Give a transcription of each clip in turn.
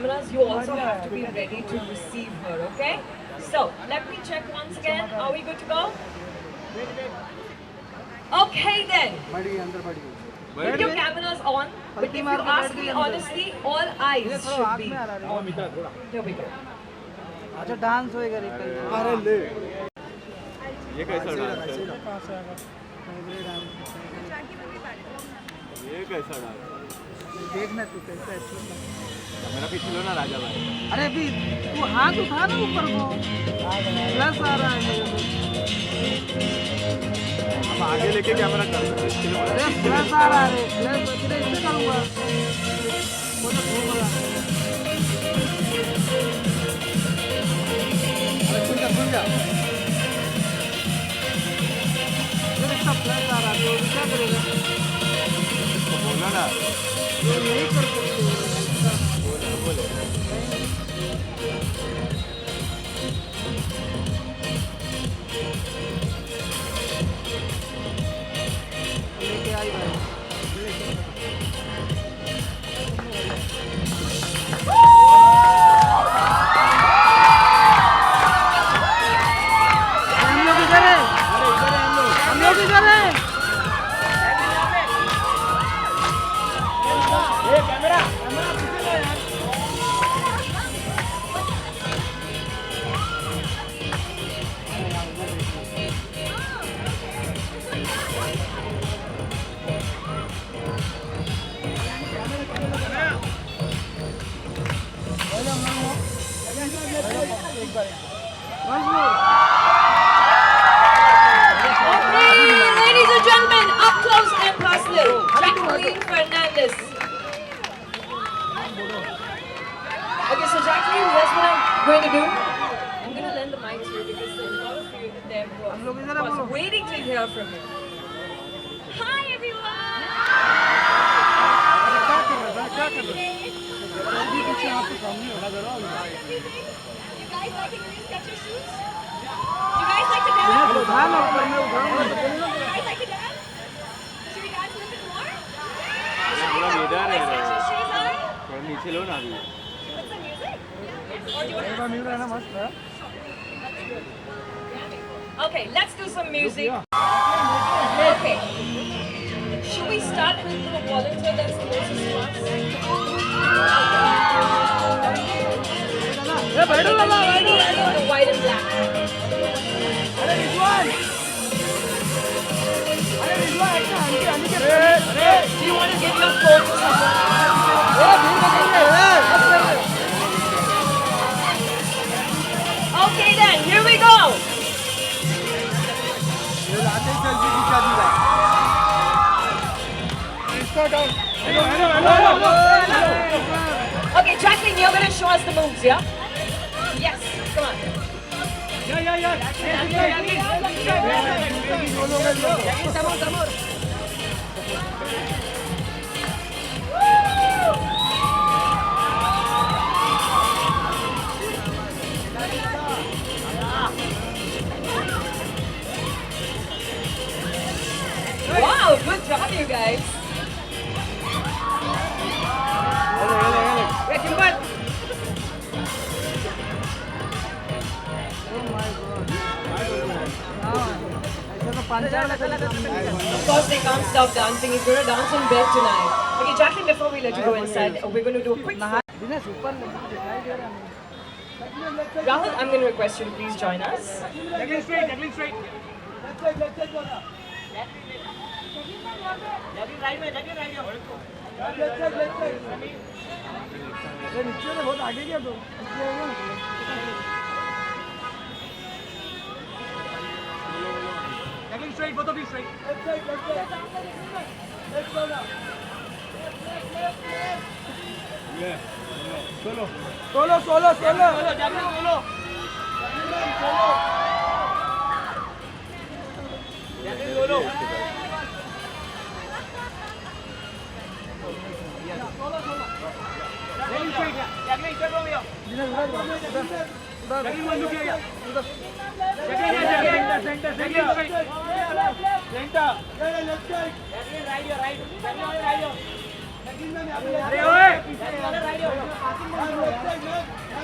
cameras, you also have to be ready to receive her, okay? So, let me check once again. Are we good to go? Okay then. Put your cameras on, but if you ask me honestly, all eyes should be on. Here we go. अच्छा dance होएगा रे कल अरे ले ये कैसा dance है ये कैसा डांस देखना तू कैसा है मेरा पीछे लो ना राजा भाई अरे अभी तू हाथ उठा ना ऊपर को प्लस आ रहा है अब आगे लेके कैमरा कर अरे प्लस आ रहा है प्लस तेरे इससे करूंगा वो तो घूम रहा सुन जा मेरे सब प्लस आ रहा है तो क्या करेगा तो बोला ना ये नहीं कर सकते बोले लेके आई भाई Ladies and gentlemen, up close and personal, Jacqueline Fernandez. Okay, so Jacqueline, here's what I'm going to do. I'm going to lend the mic to you because there's a lot of you there who are waiting to hear from you. Hi everyone! You guys like the new Skechers shoes? Do you guys like to dance? Do you guys like to dance? Should we dance a little bit more? Should we dance what my Skechers shoes are? थोड़ा नीचे लो ना अभी Put some music? Or do you want to Okay, let's do some music. Okay. Should we start with the volunteer that's closest to us? The white and black. Do you want to give your phone to someone? Okay then, here we go. Okay, Jacqueline, you're going to show us the moves, yeah? Yes, come on. Wow, good job, you guys. Of course, they can't stop dancing. He's going to dance in bed tonight. Okay, Jacqueline, before we let you go inside, we're going to do a quick Rahul, I'm going to request you to please join us. Jacqueline straight Jacqueline right Jacqueline straight, both of you straight. Let's go now. Yeah. Solo. Jacqueline solo.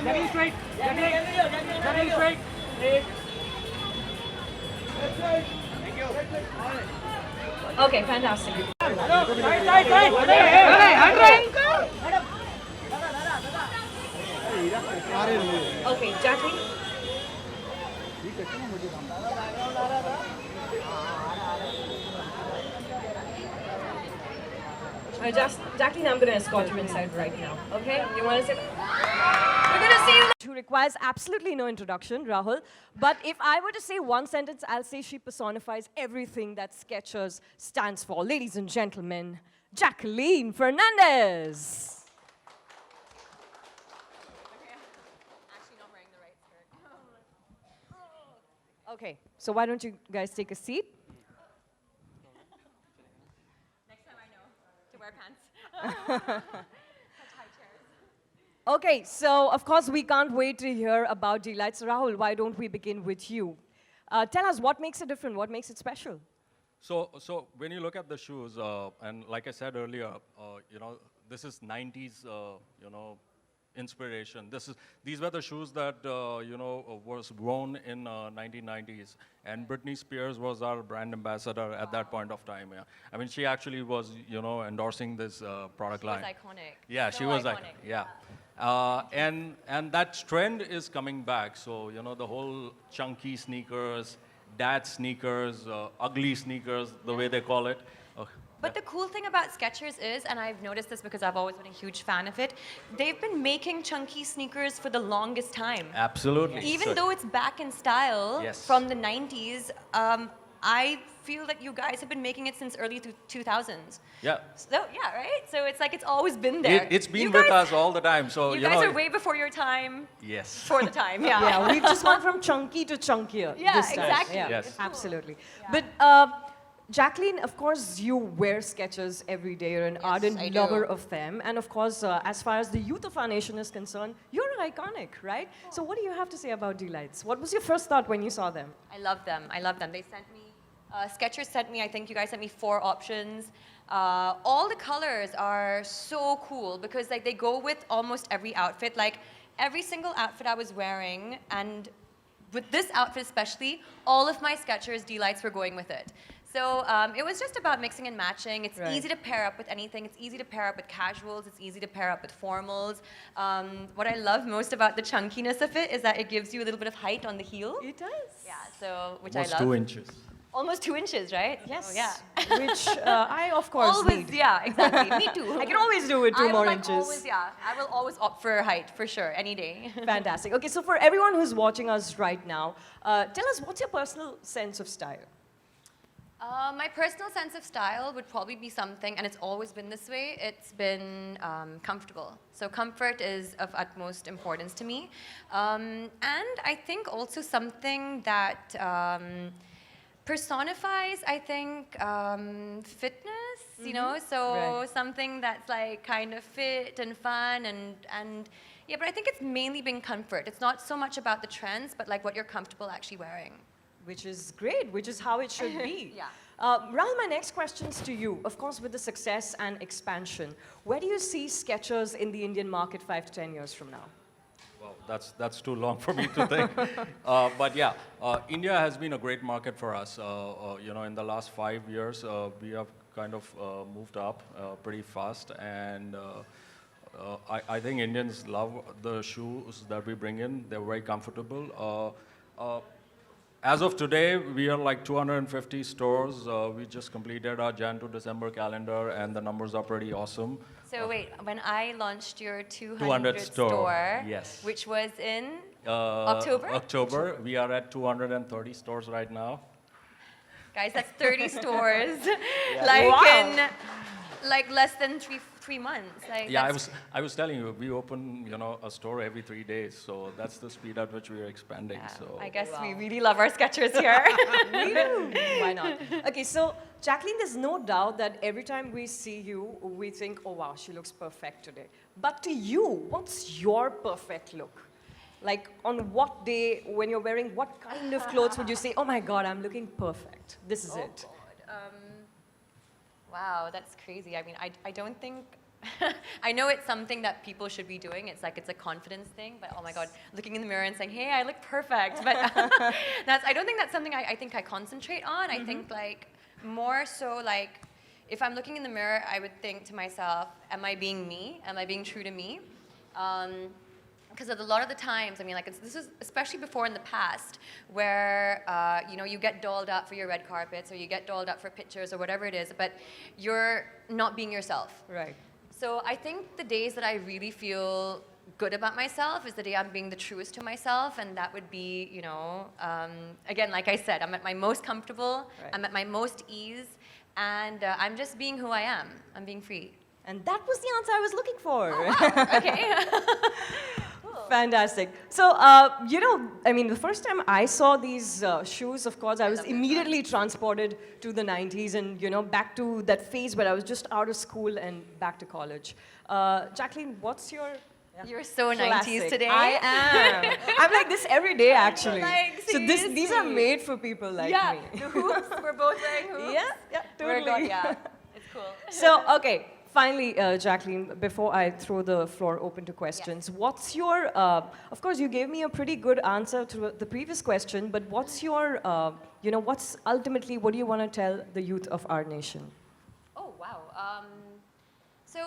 Jacqueline straight. Jacqueline straight. Okay, fantastic. Okay, Jacqueline. Jacqueline, I'm going to escort you inside right now. Okay? You want to say? We're going to see you. Who requires absolutely no introduction, Rahul. But if I were to say one sentence, I'll say she personifies everything that Skechers stands for. Ladies and gentlemen, Jacqueline Fernandez. Okay, so why don't you guys take a seat? Next time I know to wear pants. Okay, so of course we can't wait to hear about Delights. Rahul, why don't we begin with you? Tell us what makes it different, what makes it special? So when you look at the shoes, and like I said earlier, this is 90s, inspiration. These were the shoes that, was worn in 1990s. And Britney Spears was our brand ambassador at that point of time. Yeah. I mean, she actually was, endorsing this product line. She was iconic. Yeah, she was iconic. Yeah. And that trend is coming back. So, the whole chunky sneakers, dad sneakers, ugly sneakers, the way they call it. But the cool thing about Skechers is, and I've noticed this because I've always been a huge fan of it, they've been making chunky sneakers for the longest time. Absolutely. Even though it's back in style from the 90s, I feel that you guys have been making it since early 2000s. Yeah. So, yeah, right? So it's like it's always been there. It's been with us all the time. So, you guys are way before your time. Yes. For the time, yeah. Yeah, we've just gone from chunky to chunkier this time. Exactly. Yeah, yes. absolutely. Yeah. But Jacqueline, of course, you wear Skechers every day. You're an ardent I do. lover of them. And of course, as far as the youth of our nation is concerned, you're iconic, right? So what do you have to say about Delights? What was your first thought when you saw them? I love them. I love them. They sent me, Skechers sent me, I think you guys sent me 4 options. All the colors are so cool because like they go with almost every outfit. Like every single outfit I was wearing, and with this outfit especially, all of my Skechers Delights were going with it. So it was just about mixing and matching. It's easy to pair up with anything. It's easy to pair up with casuals. It's easy to pair up with formals. What I love most about the chunkiness of it is that it gives you a little bit of height on the heel. It does. Yeah, so which Almost I love. 2 inches. Almost 2 inches, right? Yes. Oh, yeah. Which I, of course, Always, need. yeah, exactly. Me too. I can always do with 2 more inches. Always, yeah. I will always opt for height, for sure, any day. Fantastic. Okay, so for everyone who's watching us right now, tell us, what's your personal sense of style? My personal sense of style would probably be something, and it's always been this way, it's been comfortable. So comfort is of utmost importance to me. And I think also something that personifies, I think, fitness, you know? So something that's like kind of fit and fun and yeah, but I think it's mainly been comfort. It's not so much about the trends, but like what you're comfortable actually wearing. Which is great, which is how it should be. Yeah. Rahul, my next question's to you. Of course, with the success and expansion, where do you see Skechers in the Indian market 5 to 10 years from now? Well, that's too long for me to think. But yeah, India has been a great market for us. In the last 5 years, we have kind of moved up pretty fast, and I think Indians love the shoes that we bring in. They're very comfortable. As of today, we are like 250 stores. We just completed our Jan to December calendar, and the numbers are pretty awesome. So wait, when I launched your 200 200 store, yes, which was in October? October. We are at 230 stores right now. Guys, that's 30 stores, like less than three months. Like, yeah, I was telling you, we open a store every 3 days, so that's the speed at which we are expanding. Yeah, So I guess we really love our Skechers here. We do. Why not? Okay, so Jacqueline, there's no doubt that every time we see you, we think, oh wow, she looks perfect today. But to you, what's your perfect look? Like on what day, when you're wearing what kind of clothes would you say, oh my God, I'm looking perfect. This is it. God. Wow, that's crazy. I mean, I don't think I know it's something that people should be doing. It's like it's a confidence thing, but oh my God, looking in the mirror and saying, hey, I look perfect. But I don't think that's something I think I concentrate on. I think like more so like, if I'm looking in the mirror, I would think to myself, am I being me? Am I being true to me? Because a lot of the times, I mean, like this is especially before in the past, where you know, you get dolled up for your red carpets, or you get dolled up for pictures, or whatever it is, but you're not being yourself. Right. So I think the days that I really feel good about myself is the day I'm being the truest to myself, and that would be, you know, again, like I said, I'm at my most comfortable, Right. I'm at my most ease, and I'm just being who I am. I'm being free. And that was the answer I was looking for. Okay. Fantastic. So, you know, I mean, the first time I saw these shoes, of course, I was immediately transported to the 90s and, you know, back to that phase where I was just out of school and back to college. Jacqueline, what's your You're so classic? 90s today. I am. I'm like this every day, actually. Like, So these are made for people like Yeah, me. the hoops, we're both wearing hoops. Yeah, We're totally. yeah, it's cool. So, okay, finally, Jacqueline, before I throw the floor open to questions, what's your, of course, you gave me a pretty good answer to the previous question, but what's your, you know, what's ultimately, what do you want to tell the youth of our nation? Oh, wow. So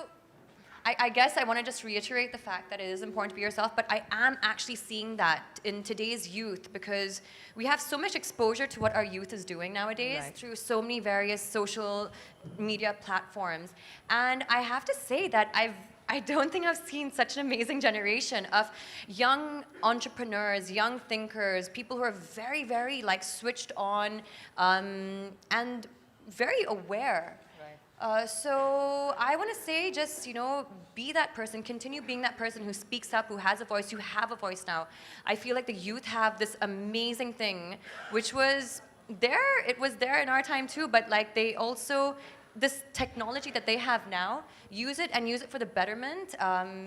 I guess I want to just reiterate the fact that it is important to be yourself, but I am actually seeing that in today's youth, because we have so much exposure to what our youth is doing nowadays Right. through so many various social media platforms. And I have to say that I don't think I've seen such an amazing generation of young entrepreneurs, young thinkers, people who are very, very like switched on and very aware. So I want to say, just, you know, be that person, continue being that person who speaks up, who has a voice. You have a voice now. I feel like the youth have this amazing thing, which was there, it was there in our time too, but like they also, this technology that they have now, use it and use it for the betterment,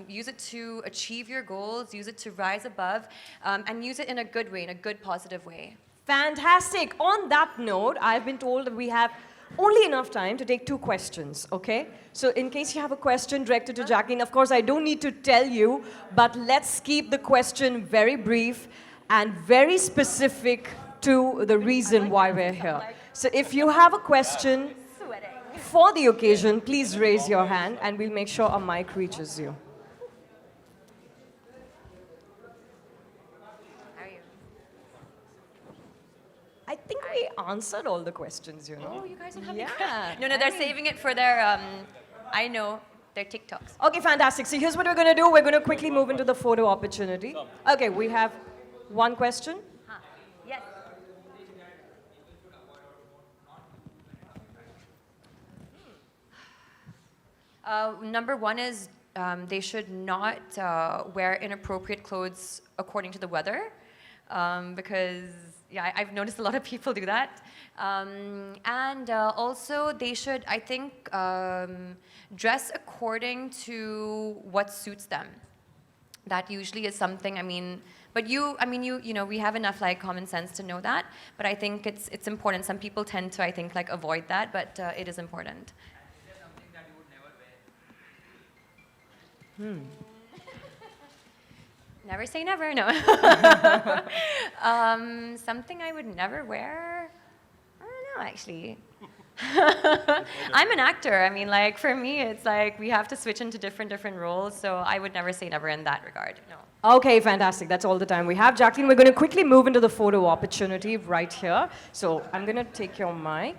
use it to achieve your goals, use it to rise above, and use it in a good way, in a good, positive way. Fantastic. On that note, I've been told that we have only enough time to take 2 questions, okay? So in case you have a question directed to Jacqueline, of course, I don't need to tell you, but let's keep the question very brief and very specific to the reason why we're here. So if you have a question for the occasion, please raise your hand and we'll make sure a mic reaches you. I think we answered all the questions, you know. Oh, you guys don't have Yeah. No, they're saving it for their, I know, their TikToks. Okay, fantastic. So here's what we're going to do. We're going to quickly move into the photo opportunity. Okay, we have one question. Yes. Number one is they should not wear inappropriate clothes according to the weather, because yeah, I've noticed a lot of people do that. And also they should, I think, dress according to what suits them. That usually is something, I mean, but you know, we have enough like common sense to know that, but I think it's important. Some people tend to, I think, like avoid that, but it is important. Never say never, no. Something I would never wear? I don't know, actually. I'm an actor. I mean, like, for me, it's like we have to switch into different roles, so I would never say never in that regard, no. Okay, fantastic. That's all the time we have. Jacqueline, we're going to quickly move into the photo opportunity right here. So I'm going to take your mic.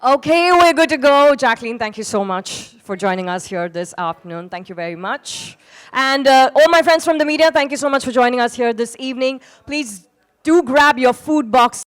Okay, we're good to go. Jacqueline, thank you so much for joining us here this afternoon. Thank you very much. And all my friends from the media, thank you so much for joining us here this evening. Please do grab your food box.